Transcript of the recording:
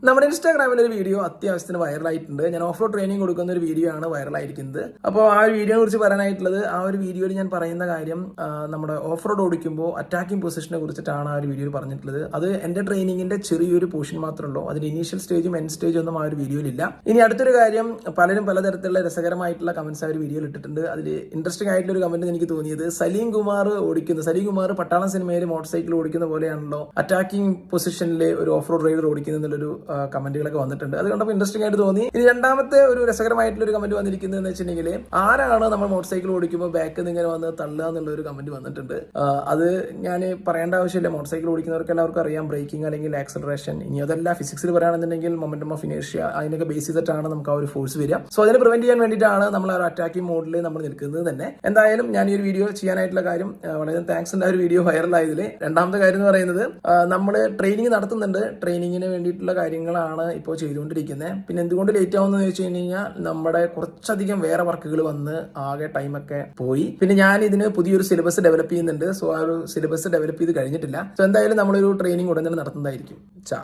നമ്മുടെ ഇൻസ്റ്റാഗ്രാമിൽ ഒരു വീഡിയോ അത്യാവശ്യത്തിന് വൈറലായിട്ടുണ്ട്. ഞാൻ ഓഫ് റോഡ് ട്രെയിനിങ് കൊടുക്കുന്ന ഒരു വീഡിയോ ആണ് വൈറലായിരിക്കുന്നത്. അപ്പോൾ ആ ഒരു വീഡിയോയെ കുറിച്ച് പറയാനായിട്ടുള്ളത്, ആ ഒരു വീഡിയോയിൽ ഞാൻ പറയുന്ന കാര്യം നമ്മുടെ ഓഫ് റോഡ് ഓടിക്കുമ്പോൾ അറ്റാക്കിംഗ് പൊസിഷനെ കുറിച്ചിട്ടാണ് ആ ഒരു വീഡിയോയിൽ പറഞ്ഞിട്ടുള്ളത്. അത് എന്റെ ട്രെയിനിങ്ങിന്റെ ചെറിയൊരു പോർഷൻ മാത്രമേ ഉള്ളൂ. അതിന്റെ ഇനീഷ്യൽ സ്റ്റേജും എൻഡ് സ്റ്റേജും ഒന്നും ആ ഒരു വീഡിയോയിലില്ല. ഇനി അടുത്തൊരു കാര്യം, പലരും പലതരത്തിലുള്ള രസകരമായിട്ടുള്ള കമന്റ്സ് ആ ഒരു വീഡിയോയിൽ ഇട്ടിട്ടുണ്ട്. അതിൽ ഇൻട്രസ്റ്റിംഗ് ആയിട്ടുള്ള ഒരു കമന്റ് എനിക്ക് തോന്നിയത്, സലീം കുമാർ പട്ടാളം സിനിമയിൽ മോട്ടോർ സൈക്കിൾ ഓടിക്കുന്ന പോലെയാണല്ലോ അറ്റാക്കിംഗ് പൊസിഷനിൽ ഒരു ഓഫ് റോഡ് റൈഡർ ഓടിക്കുന്ന എന്നുള്ളൊരു കമന്റുകളൊക്കെ വന്നിട്ടുണ്ട്. അത് കണ്ടപ്പോൾ ഇൻട്രസ്റ്റിംഗ് ആയിട്ട് തോന്നി. ഇനി രണ്ടാമത്തെ ഒരു രസകരമായിട്ടുള്ള ഒരു കമന്റ് വന്നിരിക്കുന്നത് എന്ന് വെച്ചിട്ടുണ്ടെങ്കിൽ, ആരാണ് നമ്മൾ മോട്ടോർ സൈക്കിൾ ഓടിക്കുമ്പോൾ ബാക്കിൽ നിന്ന് ഇങ്ങനെ വന്ന് തള്ളുക എന്നുള്ള ഒരു കമന്റ് വന്നിട്ടുണ്ട്. അത് ഞാൻ പറയേണ്ട ആവശ്യമില്ല. മോട്ടോർ സൈക്കിൾ ഓടിക്കുന്നവർക്ക് എല്ലാവർക്കും അറിയാം ബ്രേക്കിംഗ് അല്ലെങ്കിൽ ആക്സലറേഷൻ. ഇനി അതല്ല ഫിസിക്സിൽ പറയുകയാണെന്നുണ്ടെങ്കിൽ മൊമെന്റം ഓഫ് ഇനേഷ്യ, അതിനൊക്കെ ബേസ് ചെയ്തിട്ടാണ് നമുക്ക് ആ ഒരു ഫോഴ്സ് വരിക. സോ അതിനെ പ്രിവെന്റ് ചെയ്യാൻ വേണ്ടിയിട്ടാണ് നമ്മൾ ആ ഒരു അറ്റാക്കിംഗ് മോഡിൽ നമ്മൾ നിൽക്കുന്നത് തന്നെ. എന്തായാലും ഞാൻ ഈ ഒരു വീഡിയോ ചെയ്യാനായിട്ടുള്ള കാര്യം, വളരെ താങ്ക്സ് ഉണ്ട് ആ ഒരു വീഡിയോ വൈറലായതിൽ. രണ്ടാമത്തെ കാര്യം എന്ന് പറയുന്നത്, നമ്മൾ ട്രെയിനിങ് നടത്തുന്നുണ്ട്. ട്രെയിനിങ്ങിന് വേണ്ടിയിട്ടുള്ള കാര്യങ്ങളാണ് ഇപ്പോൾ ചെയ്തുകൊണ്ടിരിക്കുന്നത്. പിന്നെ എന്തുകൊണ്ട് ലേറ്റ് ആവുമെന്ന് ചോദിച്ചു കഴിഞ്ഞാൽ, നമ്മുടെ കുറച്ചധികം വേറെ വർക്കുകൾ വന്ന് ആകെ ടൈമൊക്കെ പോയി. പിന്നെ ഞാൻ ഇതിന് പുതിയൊരു സിലബസ് ഡെവലപ്പ് ചെയ്യുന്നുണ്ട്. സോ ആ ഒരു സിലബസ് ഡെവലപ്പ് ചെയ്ത് കഴിഞ്ഞിട്ടില്ല. സോ എന്തായാലും നമ്മളൊരു ട്രെയിനിങ് ഉടൻ തന്നെ നടത്തുന്നതായിരിക്കും. ചാ